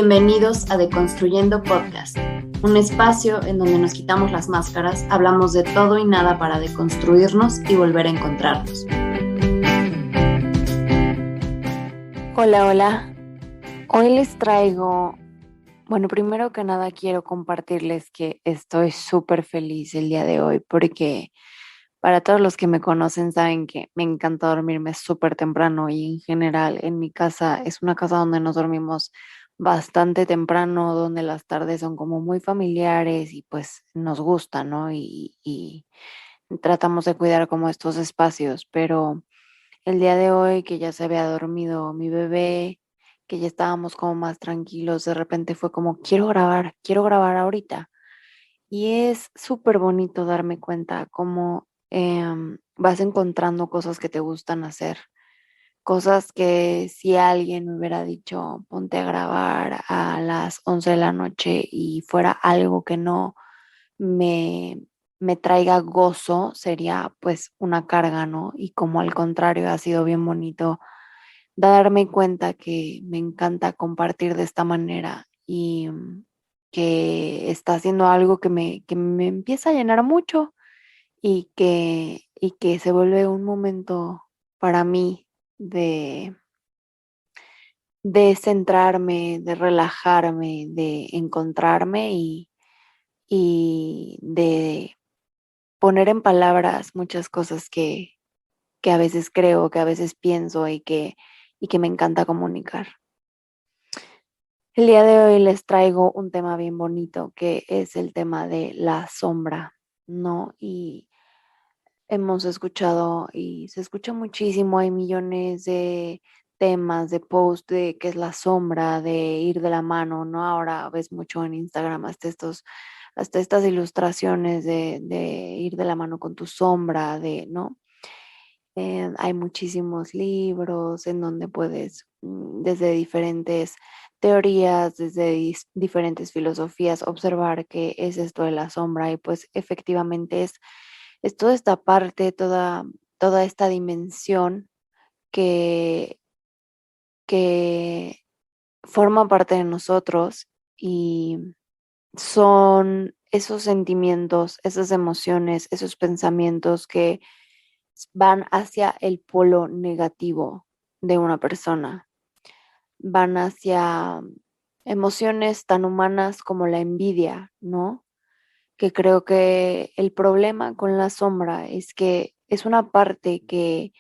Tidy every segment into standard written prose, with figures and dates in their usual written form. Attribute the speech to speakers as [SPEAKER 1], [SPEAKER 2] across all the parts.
[SPEAKER 1] Bienvenidos a Deconstruyendo Podcast, un espacio en donde nos quitamos las máscaras, hablamos de todo y nada para deconstruirnos y volver a encontrarnos. Hola, hola. Hoy les traigo, primero que nada quiero compartirles que estoy súper feliz el día de hoy porque para todos los que me conocen saben que me encanta dormirme súper temprano y en general en mi casa es una casa donde nos dormimos bastante temprano, donde las tardes son como muy familiares y pues nos gusta, ¿no? Y tratamos de cuidar como estos espacios, pero el día de hoy que ya se había dormido mi bebé, que ya estábamos como más tranquilos, de repente fue como, quiero grabar ahorita. Y es súper bonito darme cuenta cómo vas encontrando cosas que te gustan hacer, cosas que si alguien me hubiera dicho, ponte a grabar a las 11 de la noche y fuera algo que no me, me traiga gozo, sería pues una carga, ¿no? Y como al contrario, ha sido bien bonito darme cuenta que me encanta compartir de esta manera y que está haciendo algo que me empieza a llenar mucho y que se vuelve un momento para mí de, de centrarme, de relajarme, de encontrarme y de poner en palabras muchas cosas que a veces creo, que a veces pienso y que me encanta comunicar. El día de hoy les traigo un tema bien bonito que es el tema de la sombra, ¿no? Y hemos escuchado y se escucha muchísimo, hay millones de temas, de posts de qué es la sombra, de ir de la mano, ¿no? Ahora ves mucho en Instagram hasta estas ilustraciones de ir de la mano con tu sombra, ¿no? Hay muchísimos libros en donde puedes, desde diferentes teorías, desde diferentes filosofías, observar qué es esto de la sombra y pues efectivamente es toda esta parte, toda esta dimensión que, que forma parte de nosotros y son esos sentimientos, esas emociones, esos pensamientos que van hacia el polo negativo de una persona, van hacia emociones tan humanas como la envidia, ¿no? Que creo que el problema con la sombra es que es una parte que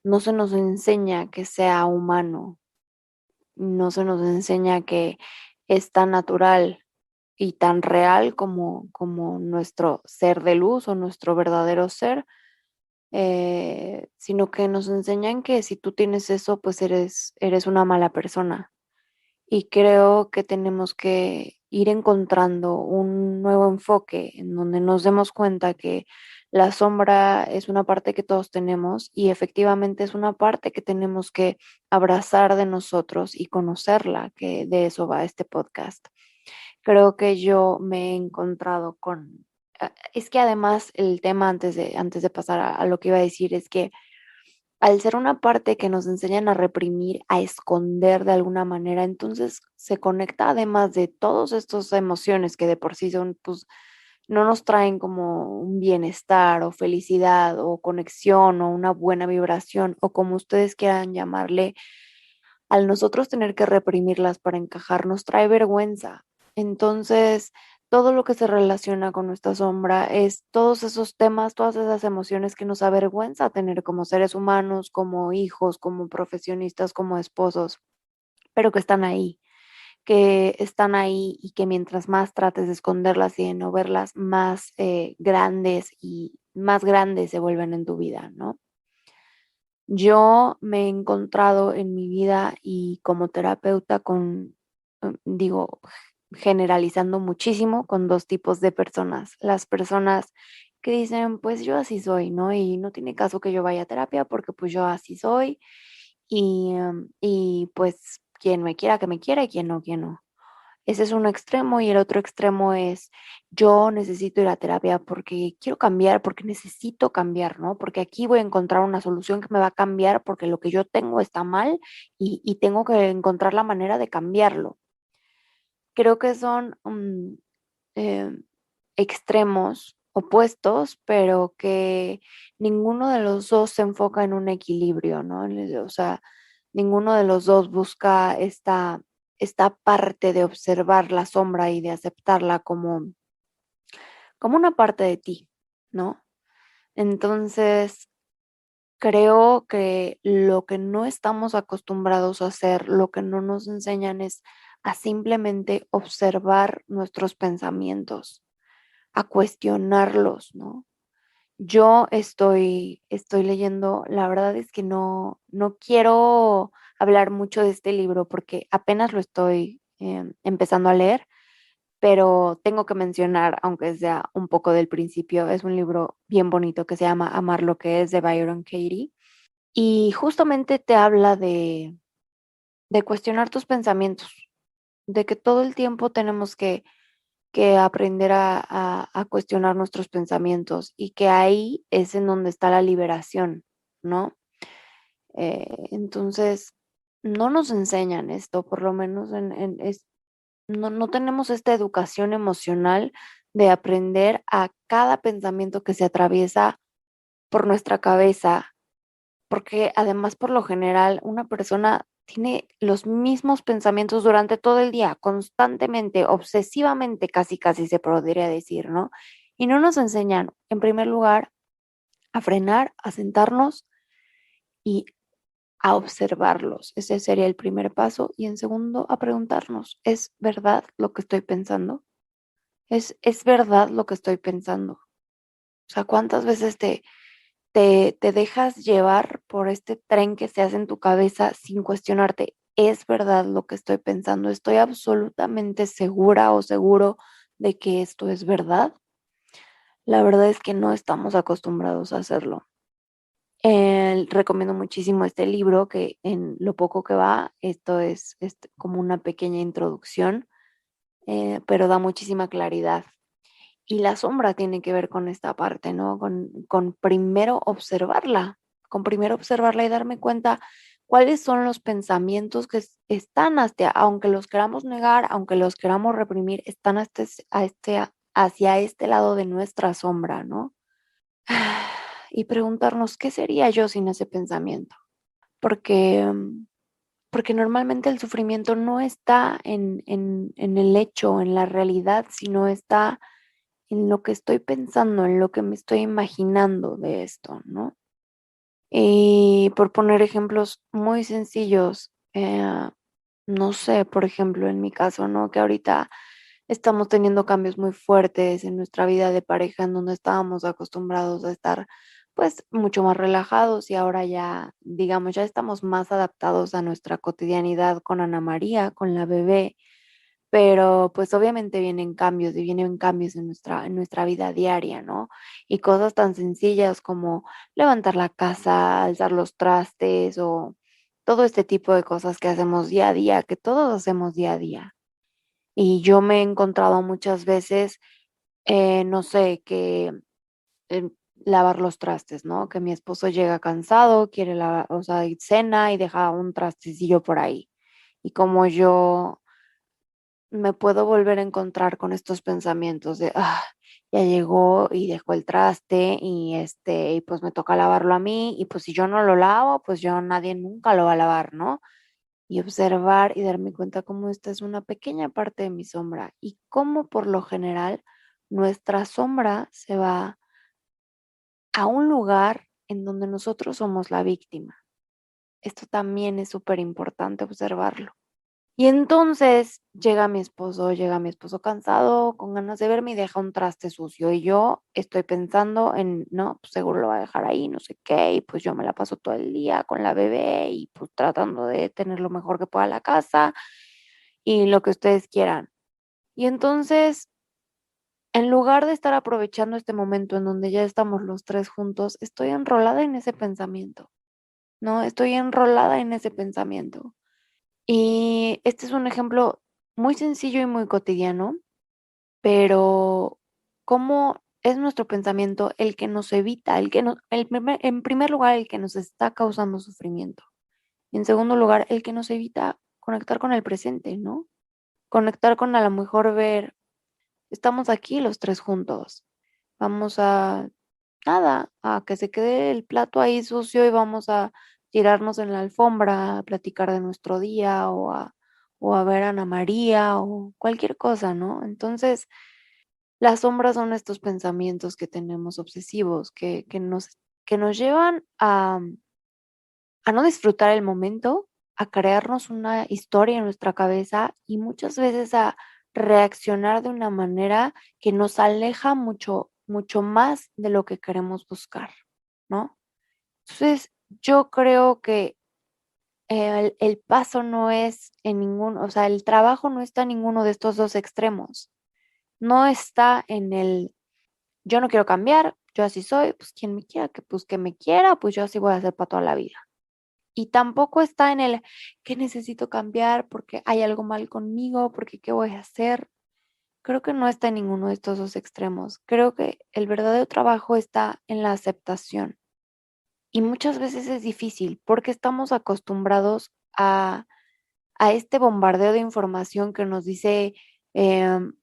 [SPEAKER 1] no se nos enseña que sea humano, no se nos enseña que es tan natural y tan real como nuestro ser de luz o nuestro verdadero ser, sino que nos enseñan que si tú tienes eso, pues eres una mala persona. Y creo que tenemos que ir encontrando un nuevo enfoque en donde nos demos cuenta que la sombra es una parte que todos tenemos y efectivamente es una parte que tenemos que abrazar de nosotros y conocerla, que de eso va este podcast. Creo que yo me he encontrado con... Es que además el tema antes de pasar a lo que iba a decir es que al ser una parte que nos enseñan a reprimir, a esconder de alguna manera, entonces se conecta además de todas estas emociones que de por sí son, pues, no nos traen como un bienestar o felicidad o conexión o una buena vibración o como ustedes quieran llamarle, al nosotros tener que reprimirlas para encajar, nos trae vergüenza. Entonces, todo lo que se relaciona con nuestra sombra es todos esos temas, todas esas emociones que nos avergüenza tener como seres humanos, como hijos, como profesionistas, como esposos, pero que están ahí y que mientras más trates de esconderlas y de no verlas, más grandes y más grandes se vuelven en tu vida, ¿no? Yo me he encontrado en mi vida y como terapeuta digo, generalizando muchísimo, con dos tipos de personas. Las personas que dicen, pues yo así soy, ¿no? Y no tiene caso que yo vaya a terapia porque pues yo así soy y pues quien me quiera, que me quiera y quien no, que no. Ese es un extremo y el otro extremo es yo necesito ir a terapia porque quiero cambiar, porque necesito cambiar, ¿no? Porque aquí voy a encontrar una solución que me va a cambiar porque lo que yo tengo está mal y tengo que encontrar la manera de cambiarlo. Creo que son eh, extremos opuestos, pero que ninguno de los dos se enfoca en un equilibrio, ¿no? O sea, ninguno de los dos busca esta parte de observar la sombra y de aceptarla como una parte de ti, ¿no? Entonces, creo que lo que no estamos acostumbrados a hacer, lo que no nos enseñan es a simplemente observar nuestros pensamientos, a cuestionarlos, ¿no? Yo estoy leyendo, la verdad es que no quiero hablar mucho de este libro porque apenas lo estoy empezando a leer, pero tengo que mencionar, aunque sea un poco del principio, es un libro bien bonito que se llama Amar lo que es de Byron Katie y justamente te habla de cuestionar tus pensamientos, de que todo el tiempo tenemos que aprender a cuestionar nuestros pensamientos y que ahí es en donde está la liberación, ¿no? Entonces, no nos enseñan esto, por lo menos no tenemos esta educación emocional de aprender a cada pensamiento que se atraviesa por nuestra cabeza, porque además por lo general una persona tiene los mismos pensamientos durante todo el día, constantemente, obsesivamente, casi casi se podría decir, ¿no? Y no nos enseñan, en primer lugar, a frenar, a sentarnos y a observarlos. Ese sería el primer paso. Y en segundo, a preguntarnos, ¿es verdad lo que estoy pensando? ¿Es verdad lo que estoy pensando? O sea, ¿cuántas veces te dejas llevar por este tren que se hace en tu cabeza sin cuestionarte? ¿Es verdad lo que estoy pensando? ¿Estoy absolutamente segura o seguro de que esto es verdad? La verdad es que no estamos acostumbrados a hacerlo. Recomiendo muchísimo este libro que en lo poco que va, esto es como una pequeña introducción, pero da muchísima claridad. Y la sombra tiene que ver con esta parte, ¿no? Con primero observarla, con primero observarla y darme cuenta cuáles son los pensamientos que están hasta, aunque los queramos negar, aunque los queramos reprimir, están hacia este lado de nuestra sombra, ¿no? Y preguntarnos, ¿qué sería yo sin ese pensamiento? Porque, porque normalmente el sufrimiento no está en el hecho, en la realidad, sino está en lo que estoy pensando, en lo que me estoy imaginando de esto, ¿no? Y por poner ejemplos muy sencillos, no sé, por ejemplo, en mi caso, ¿no? Que ahorita estamos teniendo cambios muy fuertes en nuestra vida de pareja, en donde estábamos acostumbrados a estar, pues, mucho más relajados y ahora ya, digamos, ya estamos más adaptados a nuestra cotidianidad con Ana María, con la bebé, pero pues obviamente vienen cambios y vienen cambios en nuestra vida diaria, ¿no? Y cosas tan sencillas como levantar la casa, alzar los trastes o todo este tipo de cosas que hacemos día a día, que todos hacemos día a día. Y yo me he encontrado muchas veces, no sé, que lavar los trastes, ¿no? Que mi esposo llega cansado, quiere lavar, o sea, y cena y deja un trastecillo por ahí. Y como yo me puedo volver a encontrar con estos pensamientos de, ya llegó y dejó el traste y pues me toca lavarlo a mí y pues si yo no lo lavo, pues yo nadie nunca lo va a lavar, ¿no? Y observar y darme cuenta cómo esta es una pequeña parte de mi sombra y cómo por lo general nuestra sombra se va a un lugar en donde nosotros somos la víctima. Esto también es súper importante observarlo. Y entonces llega mi esposo cansado, con ganas de verme y deja un traste sucio. Y yo estoy pensando en, no, pues seguro lo va a dejar ahí, no sé qué. Y pues yo me la paso todo el día con la bebé y pues tratando de tener lo mejor que pueda la casa y lo que ustedes quieran. Y entonces, en lugar de estar aprovechando este momento en donde ya estamos los tres juntos, estoy enrolada en ese pensamiento, ¿no? Estoy enrolada en ese pensamiento. Y este es un ejemplo muy sencillo y muy cotidiano, pero cómo es nuestro pensamiento el que nos evita, en primer lugar, el que nos está causando sufrimiento. Y en segundo lugar, el que nos evita conectar con el presente, ¿no? conectar con a lo mejor ver, estamos aquí los tres juntos, vamos a nada, a que se quede el plato ahí sucio y vamos a tirarnos en la alfombra, a platicar de nuestro día o a ver a Ana María o cualquier cosa, ¿no? Entonces, las sombras son estos pensamientos que tenemos obsesivos, que nos llevan a no disfrutar el momento, a crearnos una historia en nuestra cabeza y muchas veces a reaccionar de una manera que nos aleja mucho, mucho más de lo que queremos buscar, ¿no? Entonces, yo creo que el paso no es en ningún, o sea, el trabajo no está en ninguno de estos dos extremos. No está en el yo no quiero cambiar, yo así soy, pues quien me quiera, que pues que me quiera, pues yo así voy a ser para toda la vida. Y tampoco está en el que necesito cambiar porque hay algo mal conmigo, porque qué voy a hacer. Creo que no está en ninguno de estos dos extremos. Creo que el verdadero trabajo está en la aceptación. Y muchas veces es difícil porque estamos acostumbrados a este bombardeo de información que nos dice,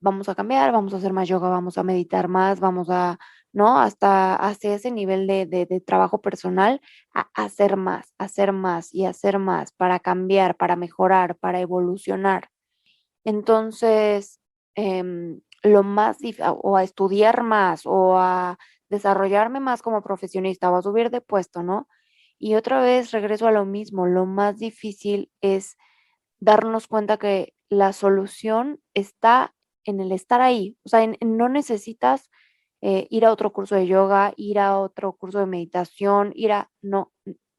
[SPEAKER 1] vamos a cambiar, vamos a hacer más yoga, vamos a meditar más, vamos a, ¿no? Hasta hacia ese nivel de trabajo personal, a hacer más y hacer más para cambiar, para mejorar, para evolucionar. Entonces, o a estudiar más, o a desarrollarme más como profesionista, o a subir de puesto, ¿no? Y otra vez regreso a lo mismo, lo más difícil es darnos cuenta que la solución está en el estar ahí. O sea, no necesitas ir a otro curso de yoga, ir a otro curso de meditación, No,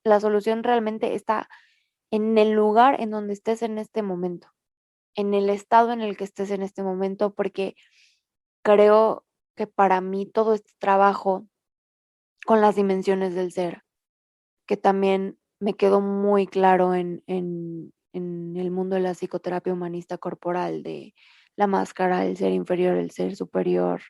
[SPEAKER 1] la solución realmente está en el lugar en donde estés en este momento, en el estado en el que estés en este momento, porque creo que para mí todo este trabajo con las dimensiones del ser, que también me quedó muy claro en el mundo de la psicoterapia humanista corporal, de la máscara, el ser inferior, el ser superior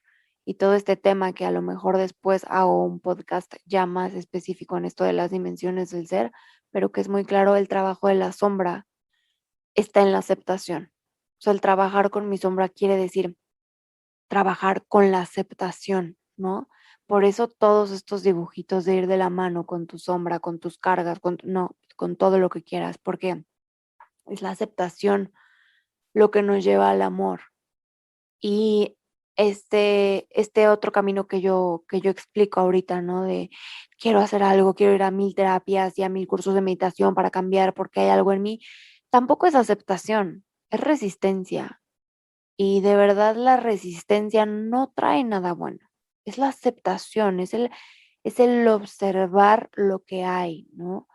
[SPEAKER 1] y todo este tema que a lo mejor después hago un podcast ya más específico en esto de las dimensiones del ser, pero que es muy claro, el trabajo de la sombra está en la aceptación. O sea, el trabajar con mi sombra quiere decir trabajar con la aceptación, ¿no? Por eso todos estos dibujitos de ir de la mano con tu sombra, con tus cargas, no, con todo lo que quieras, porque es la aceptación lo que nos lleva al amor. Y este otro camino que yo explico ahorita, ¿no? De quiero hacer algo, quiero ir a 1000 terapias y a 1000 cursos de meditación para cambiar porque hay algo en mí, tampoco es aceptación, es resistencia. Y de verdad la resistencia no trae nada bueno. Es la aceptación, es el observar lo que hay, ¿no?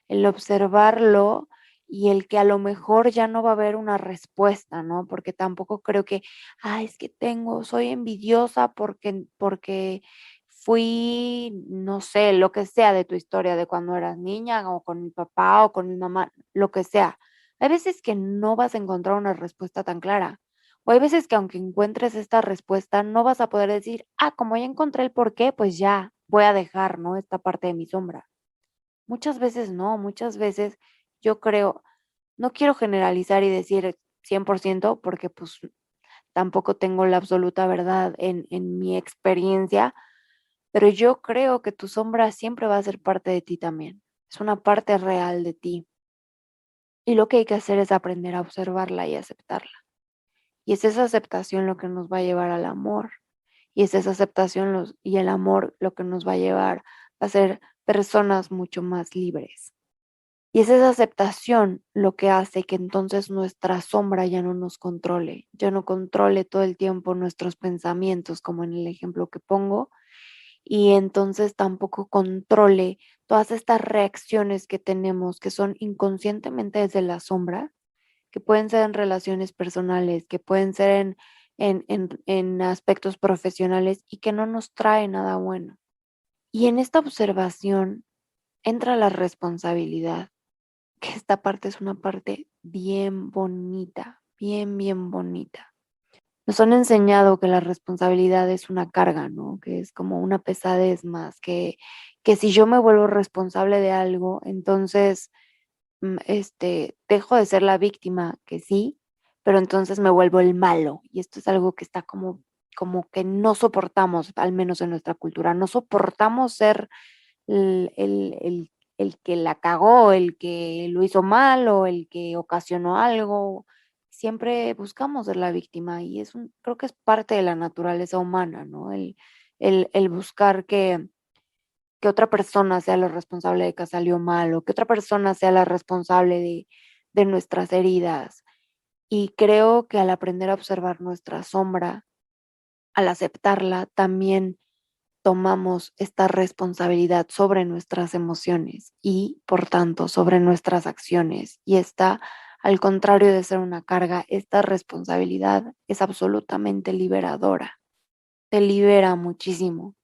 [SPEAKER 1] El observarlo y el que a lo mejor ya no va a haber una respuesta, ¿no? Porque tampoco creo que, es que soy envidiosa porque fui, no sé, lo que sea de tu historia de cuando eras niña o con mi papá o con mi mamá, lo que sea. Hay veces que no vas a encontrar una respuesta tan clara. O hay veces que aunque encuentres esta respuesta, no vas a poder decir, como ya encontré el por qué, pues ya voy a dejar, ¿no? Esta parte de mi sombra. Muchas veces no, muchas veces yo creo, no quiero generalizar y decir 100% porque pues tampoco tengo la absoluta verdad en mi experiencia, pero yo creo que tu sombra siempre va a ser parte de ti también. Es una parte real de ti. Y lo que hay que hacer es aprender a observarla y aceptarla. Y es esa aceptación lo que nos va a llevar al amor. Y es esa aceptación y el amor lo que nos va a llevar a ser personas mucho más libres. Y es esa aceptación lo que hace que entonces nuestra sombra ya no nos controle, ya no controle todo el tiempo nuestros pensamientos, como en el ejemplo que pongo, y entonces tampoco controle todas estas reacciones que tenemos, que son inconscientemente desde la sombra, que pueden ser en relaciones personales, que pueden ser en aspectos profesionales y que no nos trae nada bueno. Y en esta observación entra la responsabilidad, que esta parte es una parte bien bonita, bien, bien bonita. Nos han enseñado que la responsabilidad es una carga, ¿no? Que es como una pesadez más, que si yo me vuelvo responsable de algo, entonces, dejo de ser la víctima, que sí, pero entonces me vuelvo el malo. Y esto es algo que está como que no soportamos, al menos en nuestra cultura, no soportamos ser el, el, el, el que la cagó, el que lo hizo mal o el que ocasionó algo. Siempre buscamos ser la víctima y creo que es parte de la naturaleza humana, ¿no? El buscar que otra persona sea la responsable de que salió mal o que otra persona sea la responsable de nuestras heridas. Y creo que al aprender a observar nuestra sombra, al aceptarla, también tomamos esta responsabilidad sobre nuestras emociones y, por tanto, sobre nuestras acciones. Y esta, al contrario de ser una carga, esta responsabilidad es absolutamente liberadora. Te libera muchísimo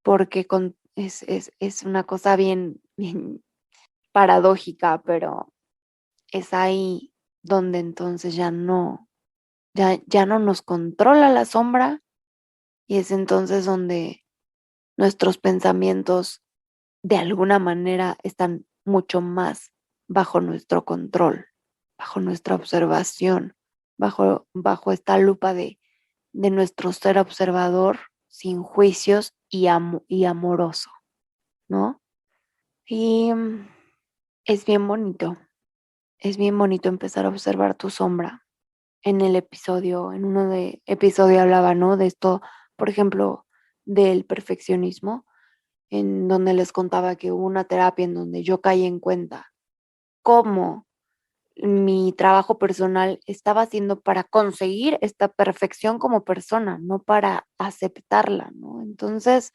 [SPEAKER 1] porque es una cosa bien paradójica, pero es ahí donde entonces ya no nos controla la sombra y es entonces donde nuestros pensamientos de alguna manera están mucho más bajo nuestro control, bajo nuestra observación, bajo esta lupa de nuestro ser observador sin juicios y amoroso, ¿no? Y es bien bonito empezar a observar tu sombra. En uno de episodio hablaba, ¿no? De esto, por ejemplo, del perfeccionismo, en donde les contaba que hubo una terapia en donde yo caí en cuenta cómo mi trabajo personal estaba haciendo para conseguir esta perfección como persona, no para aceptarla, ¿no? Entonces,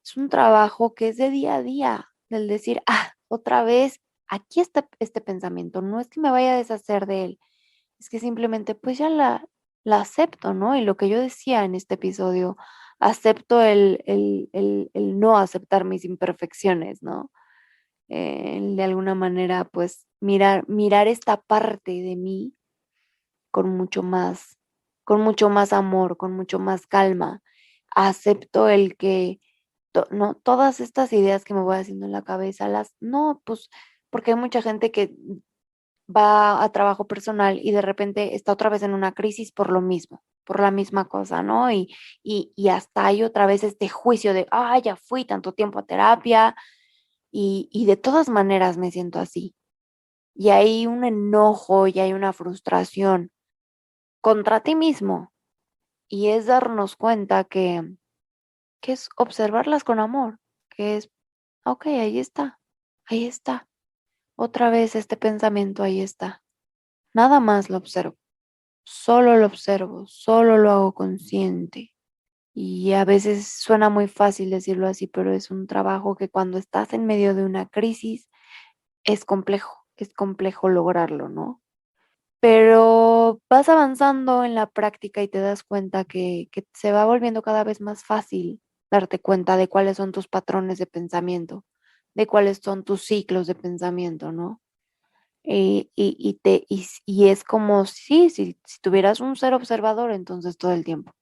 [SPEAKER 1] es un trabajo que es de día a día, del decir, otra vez, aquí está este pensamiento, no es que me vaya a deshacer de él, es que simplemente pues ya la acepto, ¿no? Y lo que yo decía en este episodio, acepto el no aceptar mis imperfecciones, ¿no? De alguna manera, pues mirar esta parte de mí con con mucho más amor, con mucho más calma. Acepto el que, no, todas estas ideas que me voy haciendo en la cabeza, no, pues, porque hay mucha gente que va a trabajo personal y de repente está otra vez en una crisis por lo mismo, por la misma cosa, ¿no? Y hasta hay otra vez este juicio de, ya fui tanto tiempo a terapia y de todas maneras me siento así. Y hay un enojo y hay una frustración contra ti mismo. Y es darnos cuenta que es observarlas con amor, que es, ok, ahí está. Otra vez este pensamiento, ahí está. Nada más lo observo, solo lo hago consciente. Y a veces suena muy fácil decirlo así, pero es un trabajo que cuando estás en medio de una crisis es complejo lograrlo, ¿no? Pero vas avanzando en la práctica y te das cuenta que se va volviendo cada vez más fácil darte cuenta de cuáles son tus patrones de pensamiento, de cuáles son tus ciclos de pensamiento, ¿no? Y es como si tuvieras un ser observador entonces todo el tiempo,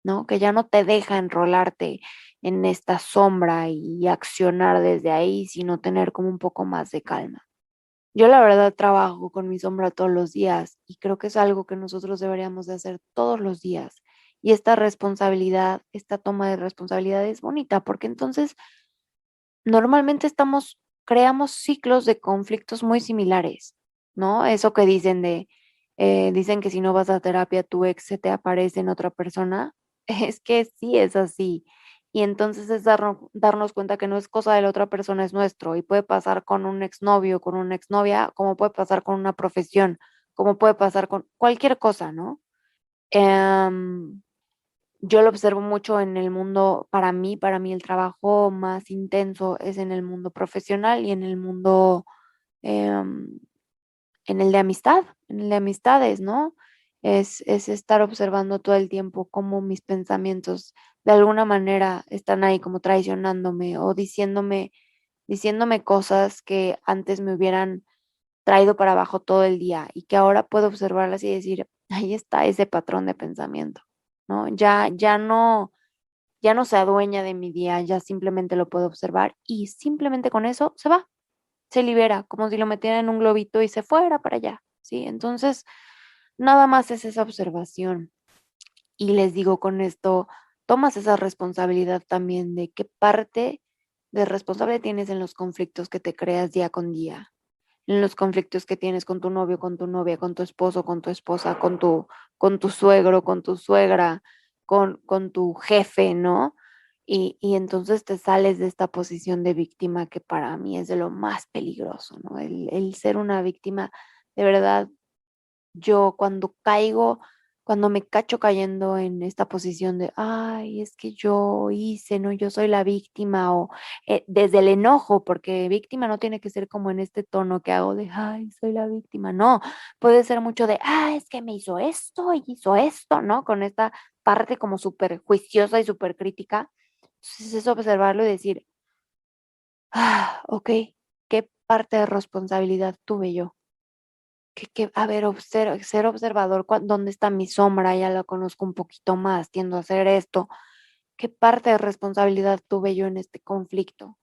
[SPEAKER 1] ¿no? Que ya no te deja enrolarte en esta sombra y accionar desde ahí, sino tener como un poco más de calma. Yo la verdad trabajo con mi sombra todos los días y creo que es algo que nosotros deberíamos de hacer todos los días. Y esta responsabilidad, esta toma de responsabilidad es bonita porque entonces normalmente creamos ciclos de conflictos muy similares, ¿no? Eso que dicen que si no vas a terapia, tu ex se te aparece en otra persona, es que sí es así. Y entonces es darnos cuenta que no es cosa de la otra persona, es nuestro. Y puede pasar con un exnovio, con una exnovia, como puede pasar con una profesión, como puede pasar con cualquier cosa, ¿no? Em, yo lo observo mucho en el mundo, para mí el trabajo más intenso es en el mundo profesional y en el mundo, em, en el de amistad, en el de amistades, ¿no? Es estar observando todo el tiempo cómo mis pensamientos de alguna manera están ahí como traicionándome o diciéndome cosas que antes me hubieran traído para abajo todo el día y que ahora puedo observarlas y decir, ahí está ese patrón de pensamiento, ¿no? Ya no se adueña de mi día, ya simplemente lo puedo observar y simplemente con eso se se libera, como si lo metiera en un globito y se fuera para allá, ¿sí? Entonces, nada más es esa observación. Y les digo con esto, tomas esa responsabilidad también de qué parte de responsable tienes en los conflictos que te creas día con día, en los conflictos que tienes con tu novio, con tu novia, con tu esposo, con tu esposa, con tu suegro, con tu suegra, con tu jefe, ¿no? Y entonces te sales de esta posición de víctima que para mí es de lo más peligroso, ¿no? El ser una víctima, de verdad, yo cuando caigo, cuando me cacho cayendo en esta posición de, ay, es que yo hice, ¿no? Yo soy la víctima o desde el enojo, porque víctima no tiene que ser como en este tono que hago de, ay, soy la víctima, no, puede ser mucho de, ah, es que me hizo esto, ¿no? Con esta parte como súper juiciosa y súper crítica. Entonces es observarlo y decir, ah, ok, ¿qué parte de responsabilidad tuve yo? A ver, ser observador, ¿dónde está mi sombra? Ya la conozco un poquito más, tiendo a hacer esto. ¿Qué parte de responsabilidad tuve yo en este conflicto?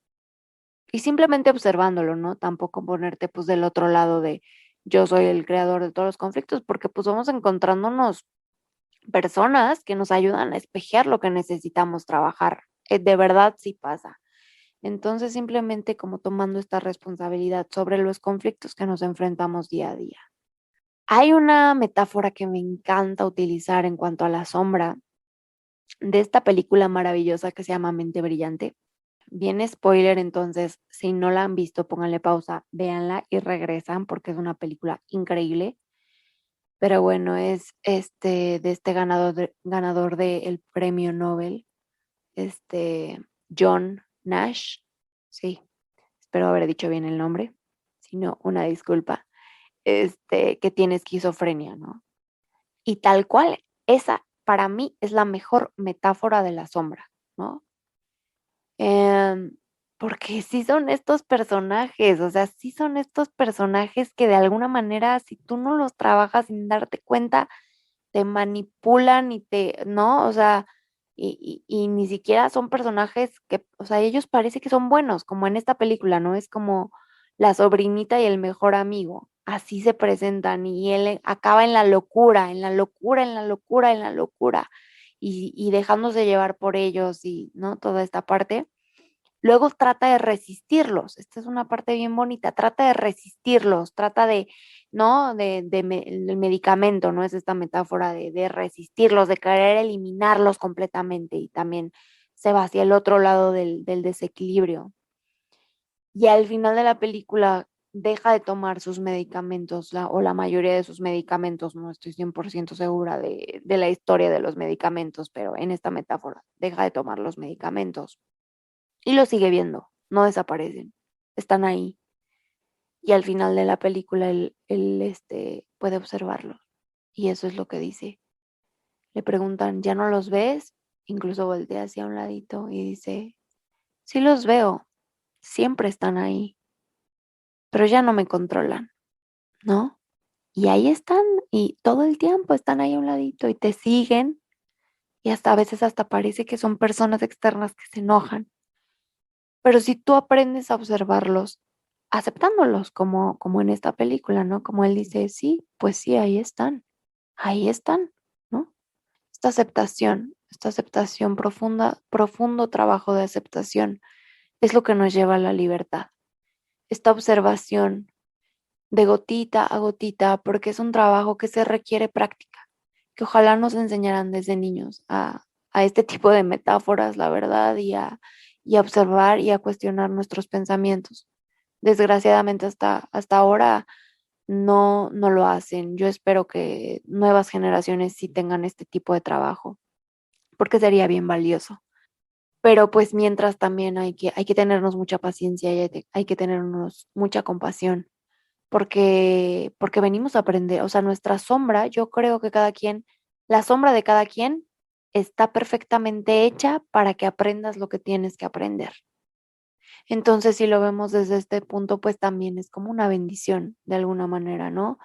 [SPEAKER 1] Y simplemente observándolo, ¿no? Tampoco ponerte pues del otro lado de yo soy el creador de todos los conflictos, porque pues vamos encontrándonos personas que nos ayudan a espejear lo que necesitamos trabajar. De verdad sí pasa. Entonces simplemente como tomando esta responsabilidad sobre los conflictos que nos enfrentamos día a día. Hay una metáfora que me encanta utilizar en cuanto a la sombra de esta película maravillosa que se llama Mente Brillante. Viene spoiler, entonces si no la han visto, pónganle pausa, véanla y regresan porque es una película increíble. Pero bueno, es de este ganador del premio Nobel, este John Nash. Sí, espero haber dicho bien el nombre. Si no, una disculpa. Que tiene esquizofrenia, ¿no? Y tal cual, esa para mí es la mejor metáfora de la sombra, ¿no? Em, Porque sí son estos personajes, o sea, sí son estos personajes que de alguna manera, si tú no los trabajas sin darte cuenta, te manipulan y ¿no? O sea, y ni siquiera son personajes que, o sea, ellos parece que son buenos, como en esta película, ¿no? Es como la sobrinita y el mejor amigo, así se presentan y él acaba en la locura, en la locura, en la locura, en la locura, y dejándose llevar por ellos y, ¿no? Toda esta parte. Luego trata de resistirlos. Esta es una parte bien bonita. Trata de resistirlos, trata de, ¿no? El medicamento, ¿no? Es esta metáfora de resistirlos, de querer eliminarlos completamente y también se va hacia el otro lado del desequilibrio. Y al final de la película deja de tomar sus medicamentos o la mayoría de sus medicamentos. No estoy 100% segura de la historia de los medicamentos, pero en esta metáfora deja de tomar los medicamentos y lo sigue viendo, no desaparecen, están ahí. Y al final de la película él puede observarlos. Y eso es lo que dice. Le preguntan, ¿ya no los ves? Incluso voltea hacia un ladito y dice, sí los veo, siempre están ahí, pero ya no me controlan, ¿no? Y ahí están, y todo el tiempo están ahí a un ladito y te siguen, y hasta a veces hasta parece que son personas externas que se enojan. Pero si tú aprendes a observarlos, aceptándolos como en esta película, ¿no? Como él dice, sí, pues sí, ahí están, ¿no? Esta aceptación profunda, profundo trabajo de aceptación es lo que nos lleva a la libertad. Esta observación de gotita a gotita, porque es un trabajo que se requiere práctica, que ojalá nos enseñaran desde niños a este tipo de metáforas, la verdad, y a observar y a cuestionar nuestros pensamientos. Desgraciadamente hasta ahora no lo hacen. Yo espero que nuevas generaciones sí tengan este tipo de trabajo, porque sería bien valioso. Pero pues mientras también hay que tenernos mucha paciencia y hay que tenernos mucha compasión, porque venimos a aprender, o sea, nuestra sombra, yo creo que la sombra de cada quien está perfectamente hecha para que aprendas lo que tienes que aprender. Entonces, si lo vemos desde este punto, pues también es como una bendición de alguna manera, ¿no?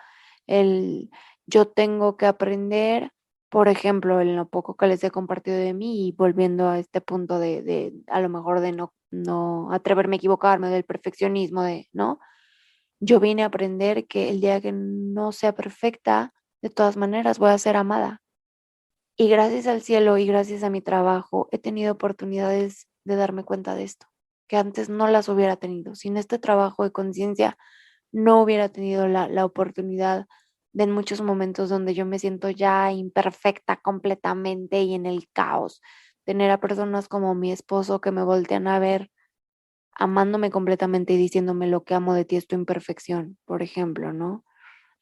[SPEAKER 1] El yo tengo que aprender, por ejemplo, en lo poco que les he compartido de mí y volviendo a este punto de a lo mejor de no atreverme a equivocarme, del perfeccionismo, ¿no? Yo vine a aprender que el día que no sea perfecta, de todas maneras voy a ser amada. Y gracias al cielo y gracias a mi trabajo he tenido oportunidades de darme cuenta de esto, que antes no las hubiera tenido. Sin este trabajo de conciencia no hubiera tenido la oportunidad de en muchos momentos donde yo me siento ya imperfecta completamente y en el caos, tener a personas como mi esposo que me voltean a ver amándome completamente y diciéndome lo que amo de ti es tu imperfección, por ejemplo, ¿no?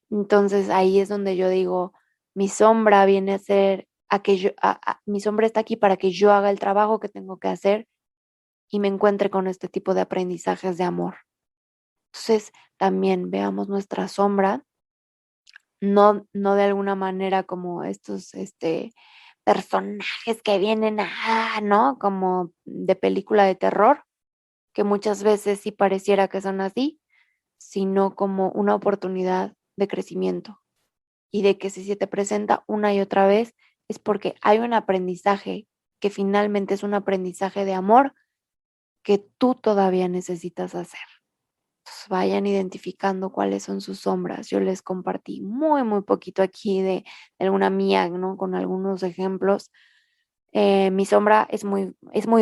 [SPEAKER 1] Entonces ahí es donde yo digo, mi sombra viene a ser a que mi sombra está aquí para que yo haga el trabajo que tengo que hacer y me encuentre con este tipo de aprendizajes de amor. Entonces, también veamos nuestra sombra, no de alguna manera como estos personajes que vienen ¿no? Como de película de terror, que muchas veces sí pareciera que son así, sino como una oportunidad de crecimiento y de que si se te presenta una y otra vez es porque hay un aprendizaje que finalmente es un aprendizaje de amor que tú todavía necesitas hacer. Entonces vayan identificando cuáles son sus sombras. Yo les compartí muy poquito aquí de alguna mía, ¿no? Con algunos ejemplos. Mi sombra es muy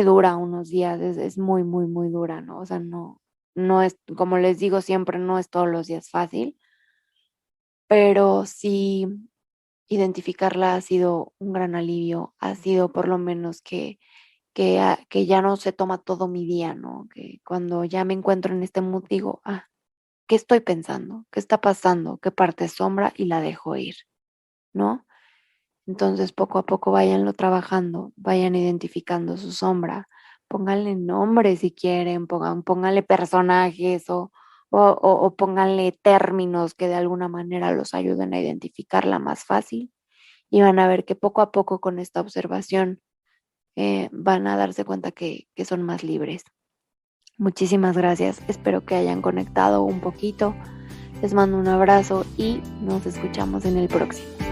[SPEAKER 1] dura unos días, es muy dura, ¿no? O sea, no es, como les digo siempre, no es todos los días fácil, pero sí identificarla ha sido un gran alivio, ha sido por lo menos que ya no se toma todo mi día, ¿no? Que cuando ya me encuentro en este mood digo, ¿qué estoy pensando? ¿Qué está pasando? ¿Qué parte es sombra? Y la dejo ir, ¿no? Entonces poco a poco váyanlo trabajando, vayan identificando su sombra, pónganle nombre si quieren, pónganle personajes o pónganle términos que de alguna manera los ayuden a identificarla más fácil y van a ver que poco a poco con esta observación van a darse cuenta que son más libres. Muchísimas gracias, espero que hayan conectado un poquito, les mando un abrazo y nos escuchamos en el próximo.